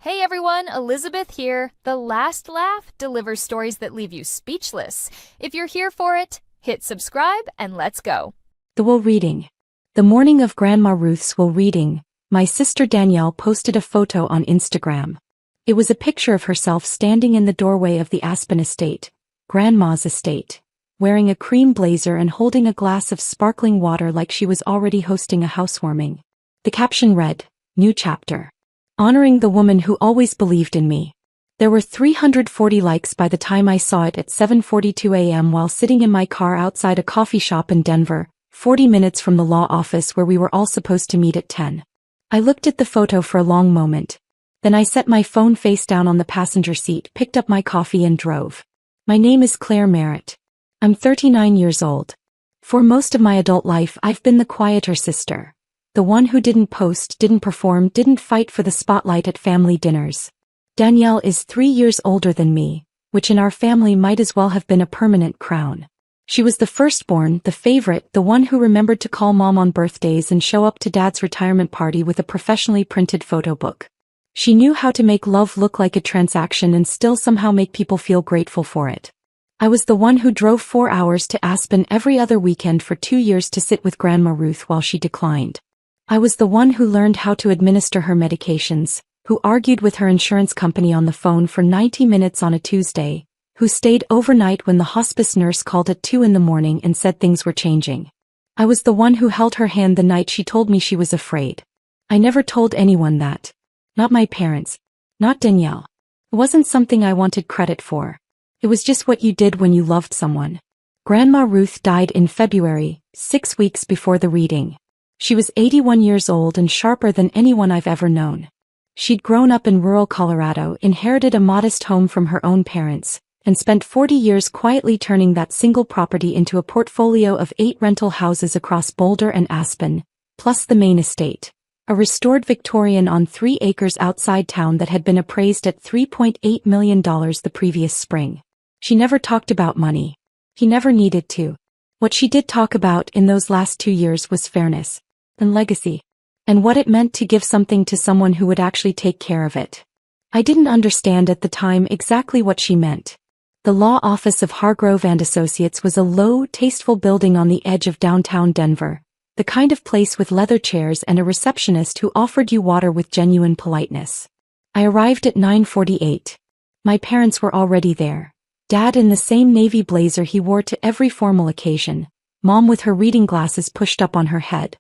Hey everyone, Elizabeth here. The Last Laugh delivers stories that leave you speechless. If you're here for it, hit subscribe and let's go. The Will Reading. The morning of Grandma Ruth's will reading, my sister Danielle posted a photo on Instagram. It was a picture of herself standing in the doorway of the Aspen estate, Grandma's estate, wearing a cream blazer and holding a glass of sparkling water like she was already hosting a housewarming. The caption read, "New chapter. Honoring the woman who always believed in me." There were 340 likes by the time I saw it at 7:42 a.m. while sitting in my car outside a coffee shop in Denver, 40 minutes from the law office where we were all supposed to meet at 10. I looked at the photo for a long moment. Then I set my phone face down on the passenger seat, picked up my coffee and drove. My name is Claire Merritt. I'm 39 years old. For most of my adult life I've been the quieter sister. The one who didn't post, didn't perform, didn't fight for the spotlight at family dinners. Danielle is 3 years older than me, which in our family might as well have been a permanent crown. She was the firstborn, the favorite, the one who remembered to call mom on birthdays and show up to dad's retirement party with a professionally printed photo book. She knew how to make love look like a transaction and still somehow make people feel grateful for it. I was the one who drove 4 hours to Aspen every other weekend for 2 years to sit with Grandma Ruth while she declined. I was the one who learned how to administer her medications, who argued with her insurance company on the phone for 90 minutes on a Tuesday, who stayed overnight when the hospice nurse called at 2 in the morning and said things were changing. I was the one who held her hand the night she told me she was afraid. I never told anyone that. Not my parents. Not Danielle. It wasn't something I wanted credit for. It was just what you did when you loved someone. Grandma Ruth died in February, 6 weeks before the reading. She was 81 years old and sharper than anyone I've ever known. She'd grown up in rural Colorado, inherited a modest home from her own parents, and spent 40 years quietly turning that single property into a portfolio of 8 rental houses across Boulder and Aspen, plus the main estate, a restored Victorian on 3 acres outside town that had been appraised at $3.8 million the previous spring. She never talked about money. He never needed to. What she did talk about in those last 2 years was fairness and legacy, and what it meant to give something to someone who would actually take care of it. I didn't understand at the time exactly what she meant. The law office of Hargrove and Associates was a low, tasteful building on the edge of downtown Denver, the kind of place with leather chairs and a receptionist who offered you water with genuine politeness. I arrived at 9:48. My parents were already there. Dad in the same navy blazer he wore to every formal occasion, Mom with her reading glasses pushed up on her head.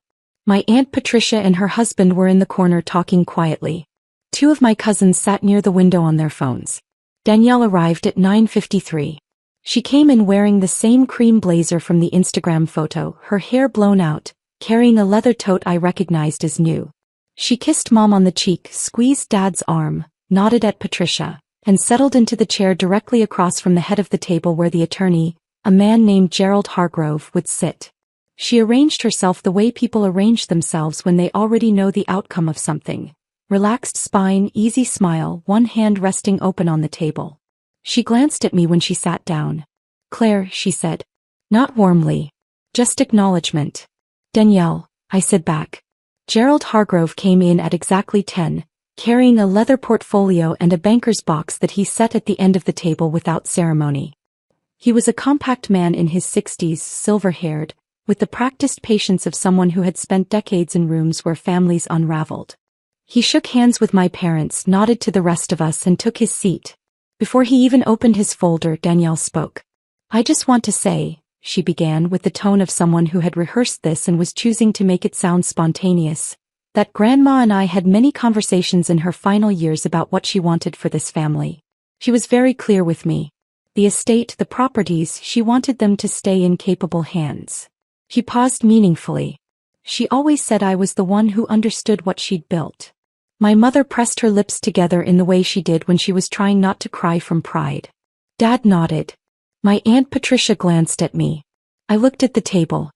My Aunt Patricia and her husband were in the corner talking quietly. 2 of my cousins sat near the window on their phones. Danielle arrived at 9:53. She came in wearing the same cream blazer from the Instagram photo, her hair blown out, carrying a leather tote I recognized as new. She kissed Mom on the cheek, squeezed Dad's arm, nodded at Patricia, and settled into the chair directly across from the head of the table where the attorney, a man named Gerald Hargrove, would sit. She arranged herself the way people arrange themselves when they already know the outcome of something. Relaxed spine, easy smile, one hand resting open on the table. She glanced at me when she sat down. "Claire," she said. Not warmly. Just acknowledgement. "Danielle," I said back. Gerald Hargrove came in at exactly 10, carrying a leather portfolio and a banker's box that he set at the end of the table without ceremony. He was a compact man in his 60s, silver-haired, with the practiced patience of someone who had spent decades in rooms where families unraveled. He shook hands with my parents, nodded to the rest of us and took his seat. Before he even opened his folder, Danielle spoke. "I just want to say," she began with the tone of someone who had rehearsed this and was choosing to make it sound spontaneous, "that Grandma and I had many conversations in her final years about what she wanted for this family. She was very clear with me. The estate, the properties, she wanted them to stay in capable hands." He paused meaningfully. "She always said I was the one who understood what she'd built." My mother pressed her lips together in the way she did when she was trying not to cry from pride. Dad nodded. My Aunt Patricia glanced at me. I looked at the table.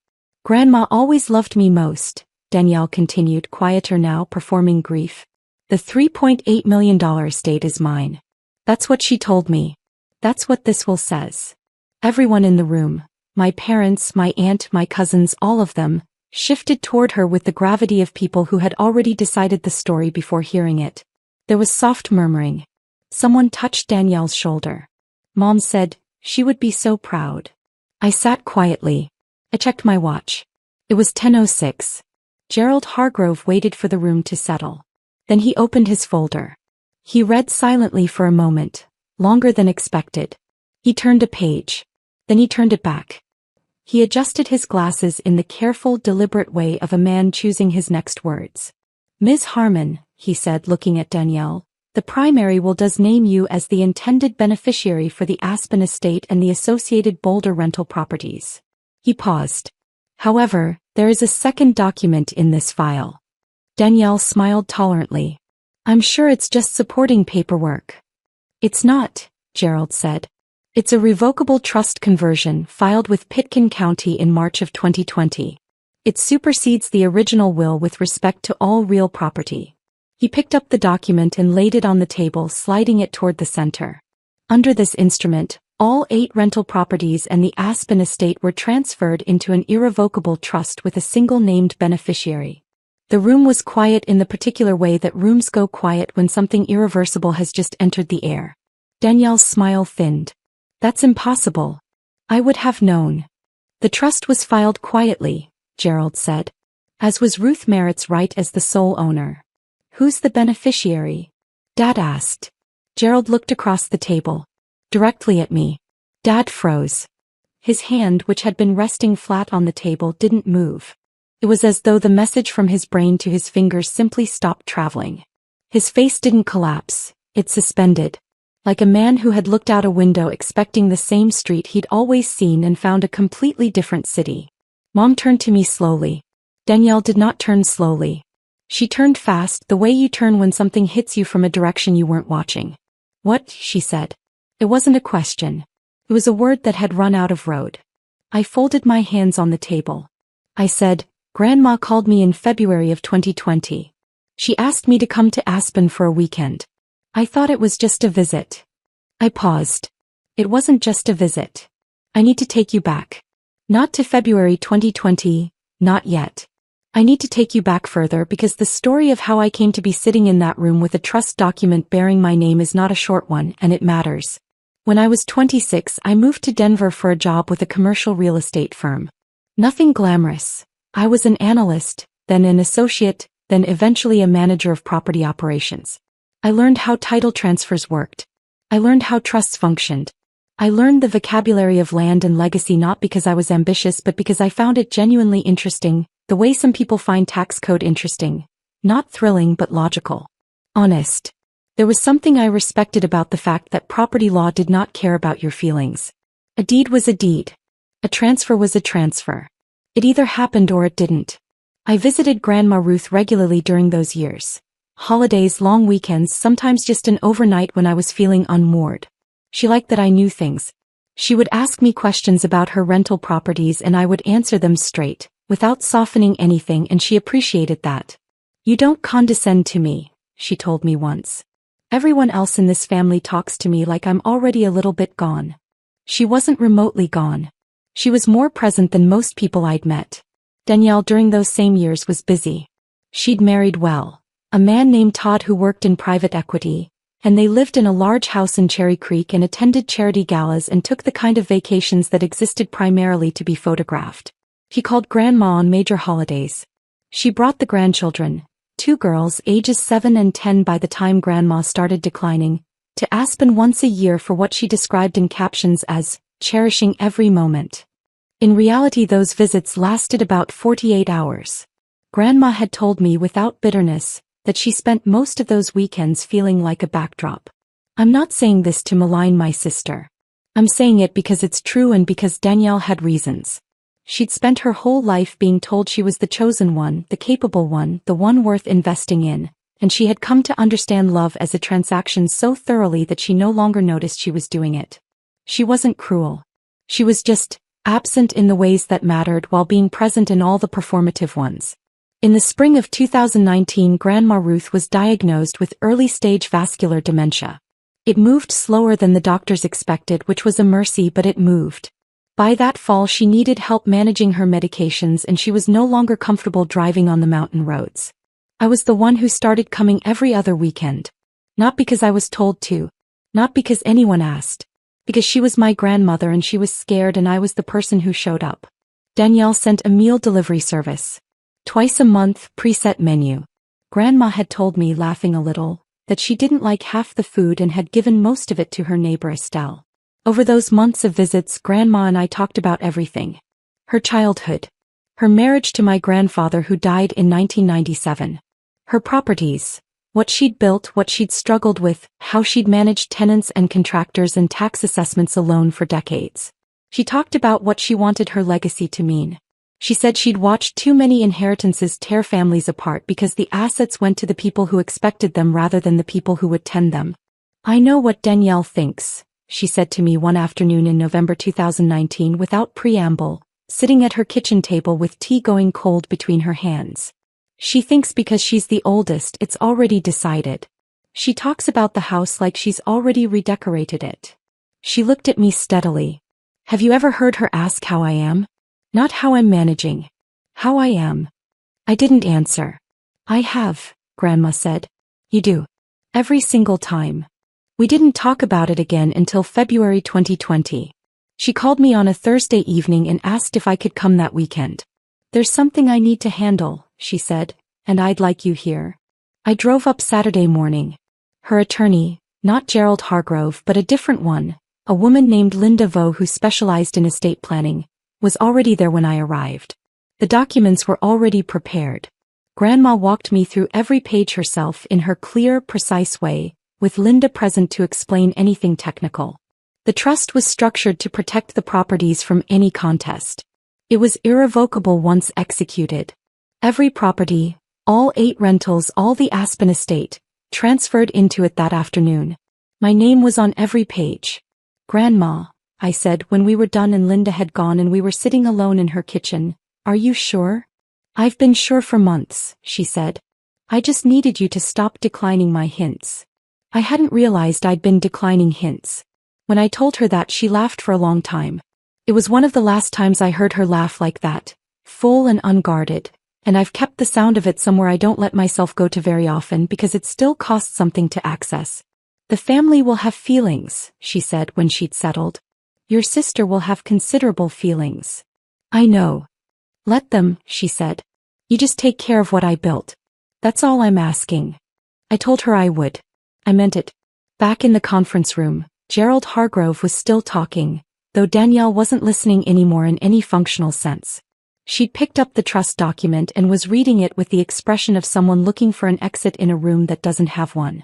"Grandma always loved me most," Danielle continued, quieter now, performing grief. "The $3.8 million estate is mine. That's what she told me. That's what this will says." Everyone in the room, my parents, my aunt, my cousins, all of them, shifted toward her with the gravity of people who had already decided the story before hearing it. There was soft murmuring. Someone touched Danielle's shoulder. Mom said, "She would be so proud." I sat quietly. I checked my watch. It was 10:06. Gerald Hargrove waited for the room to settle. Then he opened his folder. He read silently for a moment, longer than expected. He turned a page. Then he turned it back. He adjusted his glasses in the careful, deliberate way of a man choosing his next words. "Ms. Harmon," he said, looking at Danielle, "the primary will does name you as the intended beneficiary for the Aspen estate and the associated Boulder rental properties." He paused. "However, there is a second document in this file." Danielle smiled tolerantly. "I'm sure it's just supporting paperwork." "It's not," Gerald said. "It's a revocable trust conversion filed with Pitkin County in March of 2020. It supersedes the original will with respect to all real property." He picked up the document and laid it on the table, sliding it toward the center. Under this instrument, all 8 rental properties and the Aspen estate were transferred into an irrevocable trust with a single named beneficiary. The room was quiet in the particular way that rooms go quiet when something irreversible has just entered the air. Danielle's smile thinned. "That's impossible. I would have known." "The trust was filed quietly," Gerald said, "as was Ruth Merritt's right as the sole owner." "Who's the beneficiary?" Dad asked. Gerald looked across the table. Directly at me. Dad froze. His hand, which had been resting flat on the table, didn't move. It was as though the message from his brain to his fingers simply stopped traveling. His face didn't collapse, it suspended. Like a man who had looked out a window expecting the same street he'd always seen and found a completely different city. Mom turned to me slowly. Danielle did not turn slowly. She turned fast, the way you turn when something hits you from a direction you weren't watching. "What?" she said. It wasn't a question. It was a word that had run out of road. I folded my hands on the table. I said, "Grandma called me in February of 2020. She asked me to come to Aspen for a weekend. I thought it was just a visit." I paused. "It wasn't just a visit. I need to take you back. Not to February 2020, not yet. I need to take you back further because the story of how I came to be sitting in that room with a trust document bearing my name is not a short one, and it matters. When I was 26, I moved to Denver for a job with a commercial real estate firm. Nothing glamorous. I was an analyst, then an associate, then eventually a manager of property operations. I learned how title transfers worked. I learned how trusts functioned. I learned the vocabulary of land and legacy not because I was ambitious but because I found it genuinely interesting, the way some people find tax code interesting. Not thrilling but logical. Honest. There was something I respected about the fact that property law did not care about your feelings. A deed was a deed. A transfer was a transfer. It either happened or it didn't. I visited Grandma Ruth regularly during those years. Holidays, long weekends, sometimes just an overnight when I was feeling unmoored. She liked that I knew things. She would ask me questions about her rental properties and I would answer them straight, without softening anything, and she appreciated that. "You don't condescend to me," she told me once. "Everyone else in this family talks to me like I'm already a little bit gone." She wasn't remotely gone. She was more present than most people I'd met. Danielle during those same years was busy. She'd married well. A man named Todd who worked in private equity, and they lived in a large house in Cherry Creek and attended charity galas and took the kind of vacations that existed primarily to be photographed. He called Grandma on major holidays. She brought the grandchildren, 2 girls ages 7 and 10 by the time Grandma started declining, to Aspen once a year for what she described in captions as cherishing every moment. In reality, those visits lasted about 48 hours. Grandma had told me without bitterness that she spent most of those weekends feeling like a backdrop. I'm not saying this to malign my sister. I'm saying it because it's true and because Danielle had reasons. She'd spent her whole life being told she was the chosen one, the capable one, the one worth investing in, and she had come to understand love as a transaction so thoroughly that she no longer noticed she was doing it. She wasn't cruel. She was just absent in the ways that mattered while being present in all the performative ones. In the spring of 2019, Grandma Ruth was diagnosed with early-stage vascular dementia. It moved slower than the doctors expected, which was a mercy, but it moved. By that fall, she needed help managing her medications and she was no longer comfortable driving on the mountain roads. I was the one who started coming every other weekend. Not because I was told to. Not because anyone asked. Because she was my grandmother and she was scared and I was the person who showed up. Danielle sent a meal delivery service. Twice a month, preset menu. Grandma had told me, laughing a little, that she didn't like half the food and had given most of it to her neighbor Estelle. Over those months of visits, Grandma and I talked about everything. Her childhood. Her marriage to my grandfather who died in 1997. Her properties. What she'd built, what she'd struggled with, how she'd managed tenants and contractors and tax assessments alone for decades. She talked about what she wanted her legacy to mean. She said she'd watched too many inheritances tear families apart because the assets went to the people who expected them rather than the people who would tend them. I know what Danielle thinks, she said to me one afternoon in November 2019 without preamble, sitting at her kitchen table with tea going cold between her hands. She thinks because she's the oldest, it's already decided. She talks about the house like she's already redecorated it. She looked at me steadily. Have you ever heard her ask how I am? Not how I'm managing. How I am. I didn't answer. I have, Grandma said. You do. Every single time. We didn't talk about it again until February 2020. She called me on a Thursday evening and asked if I could come that weekend. There's something I need to handle, she said, and I'd like you here. I drove up Saturday morning. Her attorney, not Gerald Hargrove but a different one, a woman named Linda Vo who specialized in estate planning, was already there when I arrived. The documents were already prepared. Grandma walked me through every page herself in her clear, precise way, with Linda present to explain anything technical. The trust was structured to protect the properties from any contest. It was irrevocable once executed. Every property, all 8 rentals, all the Aspen estate, transferred into it that afternoon. My name was on every page. Grandma, I said when we were done and Linda had gone and we were sitting alone in her kitchen, are you sure? I've been sure for months, she said. I just needed you to stop declining my hints. I hadn't realized I'd been declining hints. When I told her that, she laughed for a long time. It was one of the last times I heard her laugh like that, full and unguarded, and I've kept the sound of it somewhere I don't let myself go to very often because it still costs something to access. The family will have feelings, she said when she'd settled. Your sister will have considerable feelings. I know. Let them, she said. You just take care of what I built. That's all I'm asking. I told her I would. I meant it. Back in the conference room, Gerald Hargrove was still talking, though Danielle wasn't listening anymore in any functional sense. She'd picked up the trust document and was reading it with the expression of someone looking for an exit in a room that doesn't have one.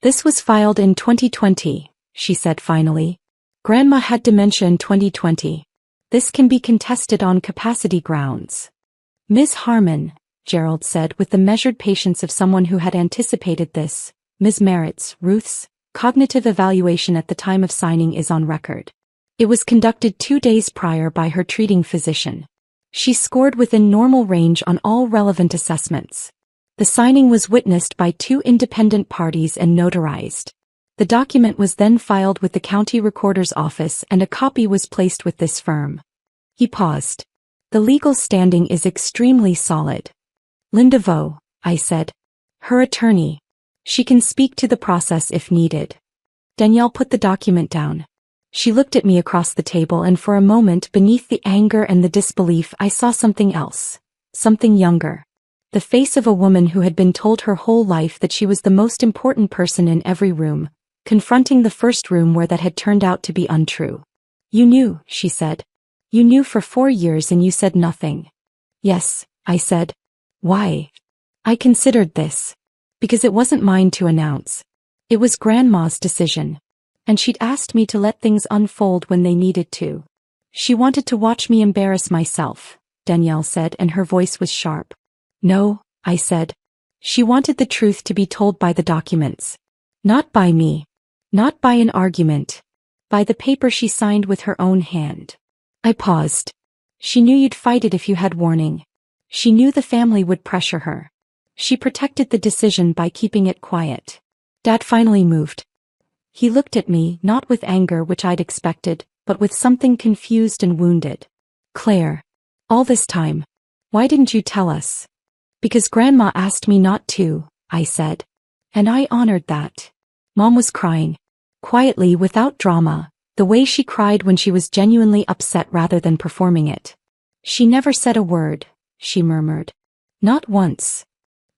This was filed in 2020, she said finally. Grandma had dementia in 2020. This can be contested on capacity grounds. Ms. Harmon, Gerald said with the measured patience of someone who had anticipated this, Ms. Merritt's, Ruth's, cognitive evaluation at the time of signing is on record. It was conducted 2 days prior by her treating physician. She scored within normal range on all relevant assessments. The signing was witnessed by 2 independent parties and notarized. The document was then filed with the county recorder's office and a copy was placed with this firm. He paused. The legal standing is extremely solid. Linda Vo, I said. Her attorney. She can speak to the process if needed. Danielle put the document down. She looked at me across the table and for a moment beneath the anger and the disbelief I saw something else. Something younger. The face of a woman who had been told her whole life that she was the most important person in every room, confronting the first room where that had turned out to be untrue. You knew, she said. You knew for 4 years and you said nothing. Yes, I said. Why? I considered this. Because it wasn't mine to announce. It was Grandma's decision. And she'd asked me to let things unfold when they needed to. She wanted to watch me embarrass myself, Danielle said, and her voice was sharp. No, I said. She wanted the truth to be told by the documents. Not by me. Not by an argument. By the paper she signed with her own hand. I paused. She knew you'd fight it if you had warning. She knew the family would pressure her. She protected the decision by keeping it quiet. Dad finally moved. He looked at me, not with anger which I'd expected, but with something confused and wounded. Claire. All this time. Why didn't you tell us? Because Grandma asked me not to, I said. And I honored that. Mom was crying. Quietly, without drama, the way she cried when she was genuinely upset rather than performing it. She never said a word, she murmured. Not once.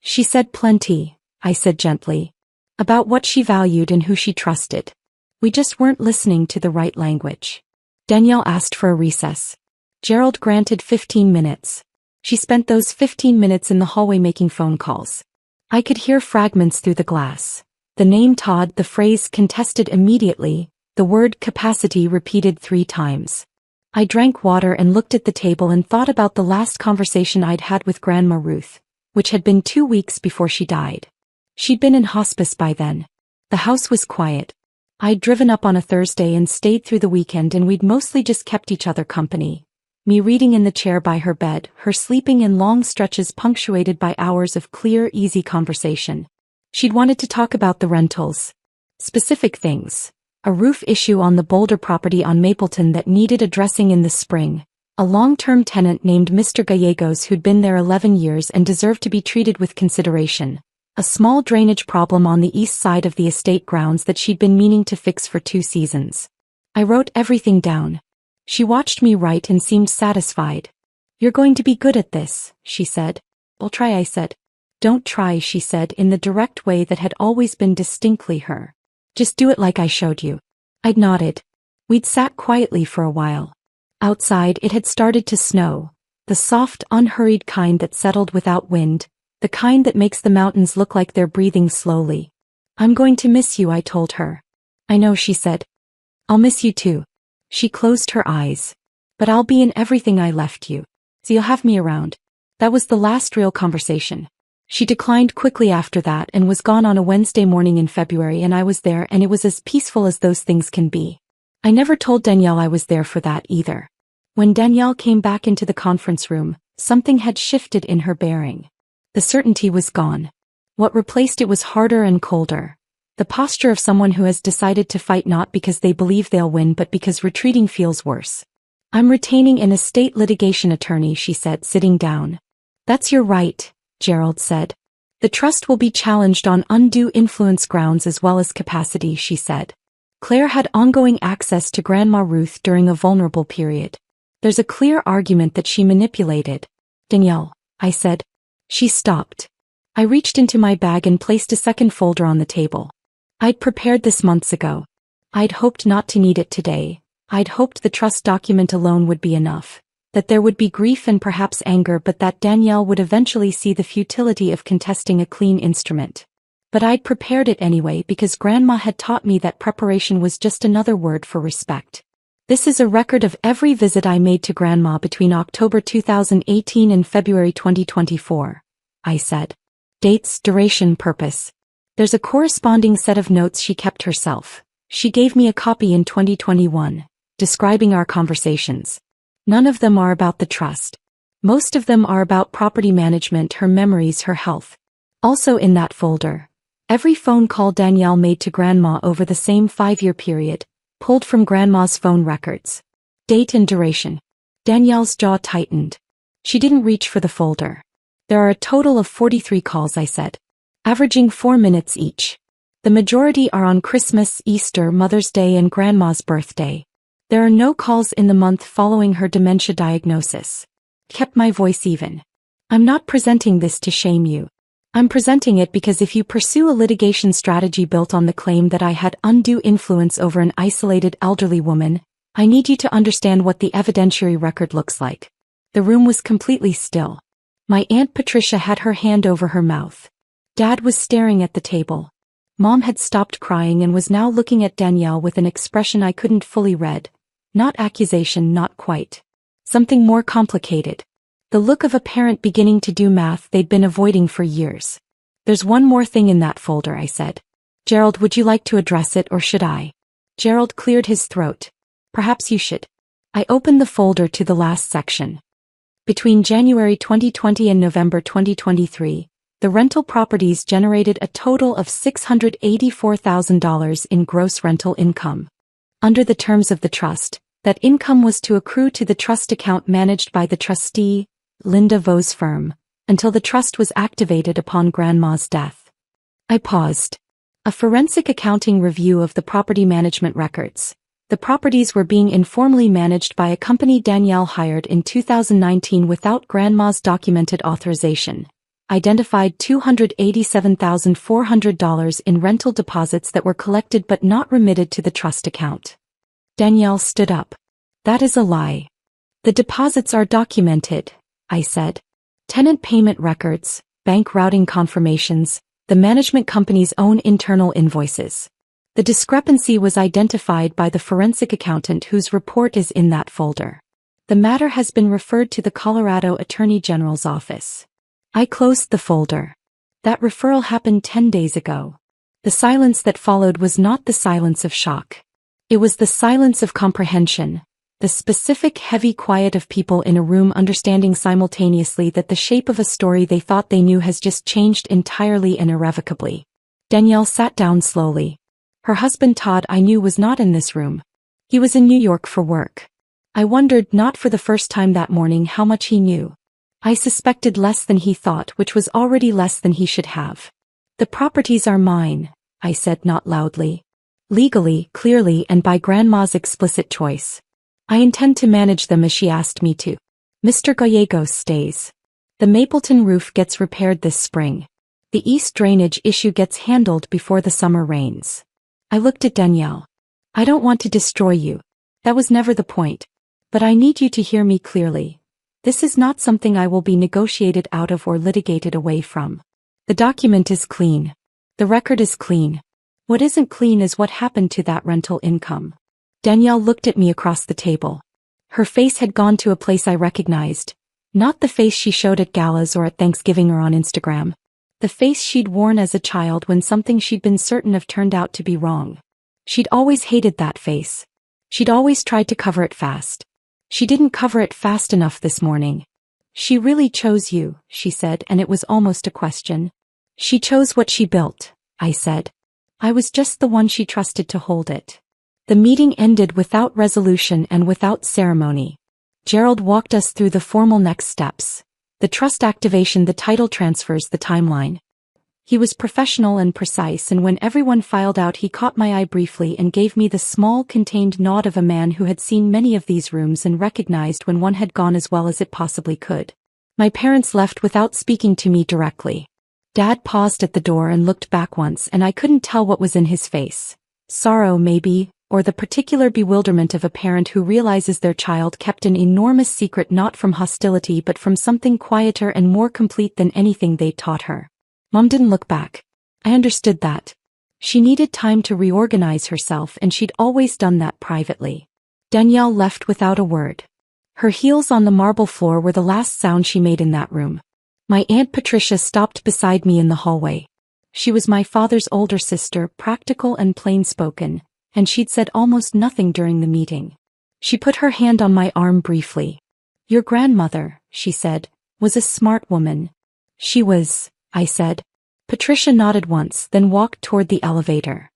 She said plenty, I said gently. About what she valued and who she trusted. We just weren't listening to the right language. Danielle asked for a recess. Gerald granted 15 minutes. She spent those 15 minutes in the hallway making phone calls. I could hear fragments through the glass. The name Todd, the phrase contested immediately, the word capacity repeated 3 times. I drank water and looked at the table and thought about the last conversation I'd had with Grandma Ruth, which had been 2 weeks before she died. She'd been in hospice by then. The house was quiet. I'd driven up on a Thursday and stayed through the weekend, and we'd mostly just kept each other company. Me reading in the chair by her bed, her sleeping in long stretches punctuated by hours of clear, easy conversation. She'd wanted to talk about the rentals. Specific things. A roof issue on the Boulder property on Mapleton that needed addressing in the spring. A long-term tenant named Mr. Gallegos who'd been there 11 years and deserved to be treated with consideration. A small drainage problem on the east side of the estate grounds that she'd been meaning to fix for 2 seasons. I wrote everything down. She watched me write and seemed satisfied. You're going to be good at this, she said. I'll try, I said. Don't try, she said in the direct way that had always been distinctly her. Just do it like I showed you. I'd nodded. We'd sat quietly for a while. Outside it had started to snow. The soft, unhurried kind that settled without wind. The kind that makes the mountains look like they're breathing slowly. I'm going to miss you, I told her. I know, she said. I'll miss you too. She closed her eyes. But I'll be in everything I left you. So you'll have me around. That was the last real conversation. She declined quickly after that and was gone on a Wednesday morning in February, and I was there, and it was as peaceful as those things can be. I never told Danielle I was there for that either. When Danielle came back into the conference room, something had shifted in her bearing. The certainty was gone. What replaced it was harder and colder. The posture of someone who has decided to fight not because they believe they'll win but because retreating feels worse. I'm retaining an estate litigation attorney, she said, sitting down. That's your right, Gerald said. The trust will be challenged on undue influence grounds as well as capacity, she said. Claire had ongoing access to Grandma Ruth during a vulnerable period. There's a clear argument that she manipulated. Danielle, I said. She stopped. I reached into my bag and placed a second folder on the table. I'd prepared this months ago. I'd hoped not to need it today. I'd hoped the trust document alone would be enough. That there would be grief and perhaps anger, but that Danielle would eventually see the futility of contesting a clean instrument. But I'd prepared it anyway because Grandma had taught me that preparation was just another word for respect. This is a record of every visit I made to Grandma between October 2018 and February 2024, I said. Dates, duration, purpose. There's a corresponding set of notes she kept herself. She gave me a copy in 2021, describing our conversations. None of them are about the trust. Most of them are about property management, her memories, her health. Also in that folder, every phone call Danielle made to Grandma over the same 5-year period, pulled from Grandma's phone records. Date and duration. Danielle's jaw tightened. She didn't reach for the folder. There are a total of 43 calls, I said. Averaging 4 minutes each. The majority are on Christmas, Easter, Mother's Day, and Grandma's birthday. There are no calls in the month following her dementia diagnosis. Kept my voice even. I'm not presenting this to shame you. I'm presenting it because if you pursue a litigation strategy built on the claim that I had undue influence over an isolated elderly woman, I need you to understand what the evidentiary record looks like. The room was completely still. My Aunt Patricia had her hand over her mouth. Dad was staring at the table. Mom had stopped crying and was now looking at Danielle with an expression I couldn't fully read. Not accusation, not quite. Something more complicated. The look of a parent beginning to do math they'd been avoiding for years. There's one more thing in that folder, I said. Gerald, would you like to address it or should I? Gerald cleared his throat. Perhaps you should. I opened the folder to the last section. Between January 2020 and November 2023, the rental properties generated a total of $684,000 in gross rental income. Under the terms of the trust, that income was to accrue to the trust account managed by the trustee, Linda Vo's firm, until the trust was activated upon Grandma's death. I paused. A forensic accounting review of the property management records. The properties were being informally managed by a company Danielle hired in 2019 without Grandma's documented authorization. Identified $287,400 in rental deposits that were collected but not remitted to the trust account. Danielle stood up. That is a lie. The deposits are documented, I said. Tenant payment records, bank routing confirmations, the management company's own internal invoices. The discrepancy was identified by the forensic accountant whose report is in that folder. The matter has been referred to the Colorado Attorney General's office. I closed the folder. That referral happened 10 days ago. The silence that followed was not the silence of shock. It was the silence of comprehension, the specific heavy quiet of people in a room understanding simultaneously that the shape of a story they thought they knew has just changed entirely and irrevocably. Danielle sat down slowly. Her husband Todd I knew was not in this room. He was in New York for work. I wondered not for the first time that morning how much he knew. I suspected less than he thought, which was already less than he should have. The properties are mine, I said not loudly. Legally, clearly, and by Grandma's explicit choice. I intend to manage them as she asked me to. Mr. Gallegos stays. The Mapleton roof gets repaired this spring. The east drainage issue gets handled before the summer rains. I looked at Danielle. I don't want to destroy you. That was never the point. But I need you to hear me clearly. This is not something I will be negotiated out of or litigated away from. The document is clean. The record is clean. What isn't clean is what happened to that rental income. Danielle looked at me across the table. Her face had gone to a place I recognized. Not the face she showed at galas or at Thanksgiving or on Instagram. The face she'd worn as a child when something she'd been certain of turned out to be wrong. She'd always hated that face. She'd always tried to cover it fast. She didn't cover it fast enough this morning. She really chose you, she said, and it was almost a question. She chose what she built, I said. I was just the one she trusted to hold it. The meeting ended without resolution and without ceremony. Gerald walked us through the formal next steps. The trust activation, the title transfers, the timeline. He was professional and precise, and when everyone filed out he caught my eye briefly and gave me the small contained nod of a man who had seen many of these rooms and recognized when one had gone as well as it possibly could. My parents left without speaking to me directly. Dad paused at the door and looked back once, and I couldn't tell what was in his face. Sorrow, maybe, or the particular bewilderment of a parent who realizes their child kept an enormous secret not from hostility but from something quieter and more complete than anything they'd taught her. Mom didn't look back. I understood that. She needed time to reorganize herself, and she'd always done that privately. Danielle left without a word. Her heels on the marble floor were the last sound she made in that room. My Aunt Patricia stopped beside me in the hallway. She was my father's older sister, practical and plain-spoken, and she'd said almost nothing during the meeting. She put her hand on my arm briefly. Your grandmother, she said, was a smart woman. She was, I said. Patricia nodded once, then walked toward the elevator.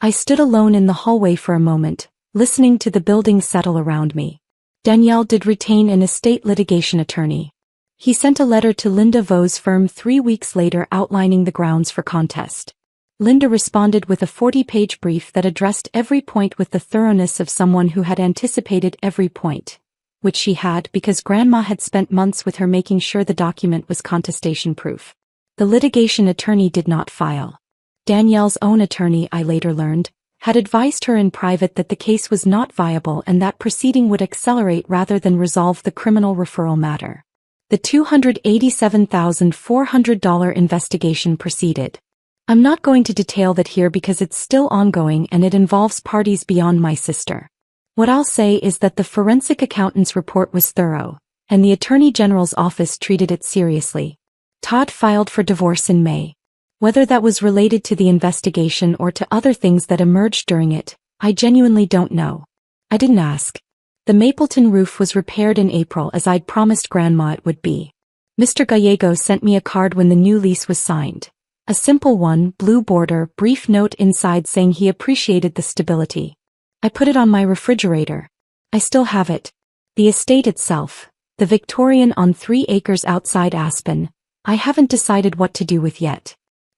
I stood alone in the hallway for a moment, listening to the building settle around me. Danielle did retain an estate litigation attorney. He sent a letter to Linda Vaux's firm 3 weeks later outlining the grounds for contest. Linda responded with a 40-page brief that addressed every point with the thoroughness of someone who had anticipated every point, which she had because Grandma had spent months with her making sure the document was contestation-proof. The litigation attorney did not file. Danielle's own attorney, I later learned, had advised her in private that the case was not viable and that proceeding would accelerate rather than resolve the criminal referral matter. The $287,400 investigation proceeded. I'm not going to detail that here because it's still ongoing and it involves parties beyond my sister. What I'll say is that the forensic accountant's report was thorough, and the Attorney General's office treated it seriously. Todd filed for divorce in May. Whether that was related to the investigation or to other things that emerged during it, I genuinely don't know. I didn't ask. The Mapleton roof was repaired in April as I'd promised Grandma it would be. Mr. Gallegos sent me a card when the new lease was signed. A simple one, blue border, brief note inside saying he appreciated the stability. I put it on my refrigerator. I still have it. The estate itself, the Victorian on 3 acres outside Aspen, I haven't decided what to do with yet.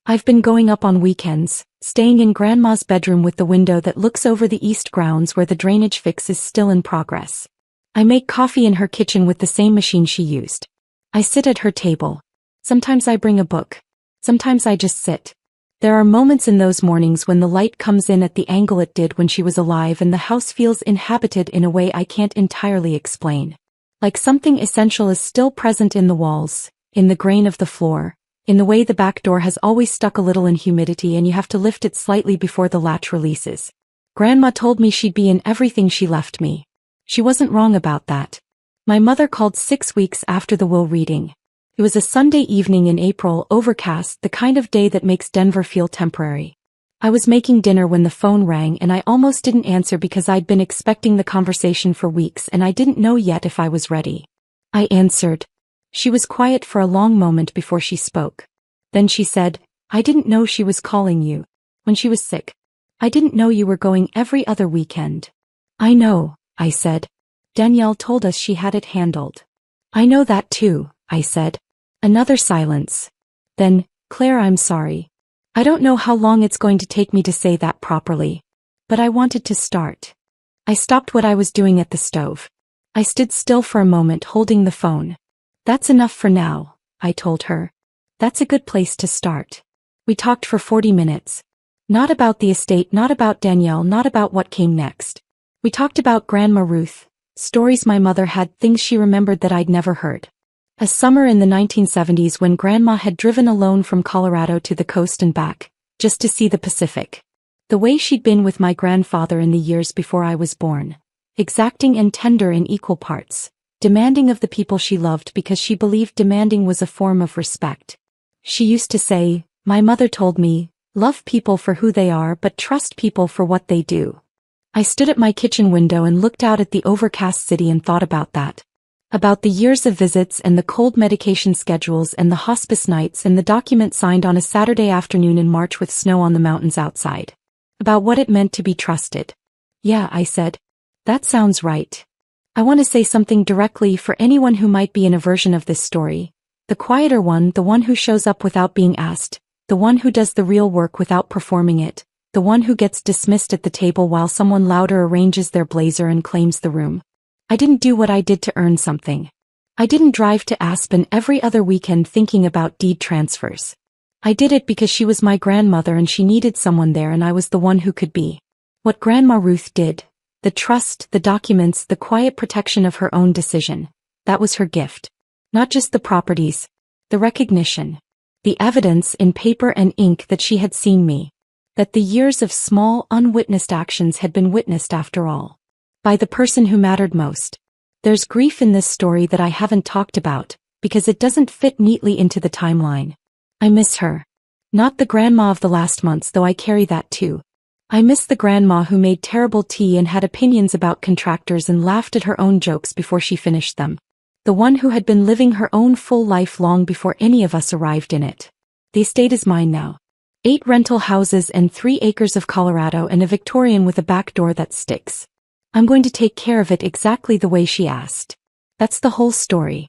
I've been going up on weekends, staying in Grandma's bedroom with the window that looks over the east grounds where the drainage fix is still in progress. I make coffee in her kitchen with the same machine she used. I sit at her table. Sometimes I bring a book. Sometimes I just sit. There are moments in those mornings when the light comes in at the angle it did when she was alive and the house feels inhabited in a way I can't entirely explain. Like something essential is still present in the walls, in the grain of the floor, in the way the back door has always stuck a little in humidity and you have to lift it slightly before the latch releases. Grandma told me she'd be in everything she left me. She wasn't wrong about that. My mother called 6 weeks after the will reading. It was a Sunday evening in April, overcast, the kind of day that makes Denver feel temporary. I was making dinner when the phone rang and I almost didn't answer because I'd been expecting the conversation for weeks and I didn't know yet if I was ready. I answered. She was quiet for a long moment before she spoke. Then she said, "I didn't know she was calling you. When she was sick. I didn't know you were going every other weekend." "I know," I said. "Danielle told us she had it handled." "I know that too," I said. Another silence. Then, "Claire, I'm sorry. I don't know how long it's going to take me to say that properly. But I wanted to start." I stopped what I was doing at the stove. I stood still for a moment holding the phone. "That's enough for now," I told her. "That's a good place to start." We talked for 40 minutes. Not about the estate, not about Danielle, not about what came next. We talked about Grandma Ruth, stories my mother had, things she remembered that I'd never heard. A summer in the 1970s when Grandma had driven alone from Colorado to the coast and back, just to see the Pacific. The way she'd been with my grandfather in the years before I was born. Exacting and tender in equal parts. Demanding of the people she loved because she believed demanding was a form of respect. She used to say, my mother told me, "Love people for who they are but trust people for what they do." I stood at my kitchen window and looked out at the overcast city and thought about that. About the years of visits and the cold medication schedules and the hospice nights and the document signed on a Saturday afternoon in March with snow on the mountains outside. About what it meant to be trusted. "Yeah," I said. "That sounds right." I want to say something directly for anyone who might be in a version of this story. The quieter one, the one who shows up without being asked, the one who does the real work without performing it, the one who gets dismissed at the table while someone louder arranges their blazer and claims the room. I didn't do what I did to earn something. I didn't drive to Aspen every other weekend thinking about deed transfers. I did it because she was my grandmother and she needed someone there and I was the one who could be. What Grandma Ruth did, the trust, the documents, the quiet protection of her own decision, that was her gift. Not just the properties, the recognition, the evidence in paper and ink that she had seen me. That the years of small, unwitnessed actions had been witnessed after all. By the person who mattered most. There's grief in this story that I haven't talked about, because it doesn't fit neatly into the timeline. I miss her. Not the grandma of the last months, though I carry that too. I miss the grandma who made terrible tea and had opinions about contractors and laughed at her own jokes before she finished them. The one who had been living her own full life long before any of us arrived in it. The estate is mine now. 8 rental houses and 3 acres of Colorado and a Victorian with a back door that sticks. I'm going to take care of it exactly the way she asked. That's the whole story.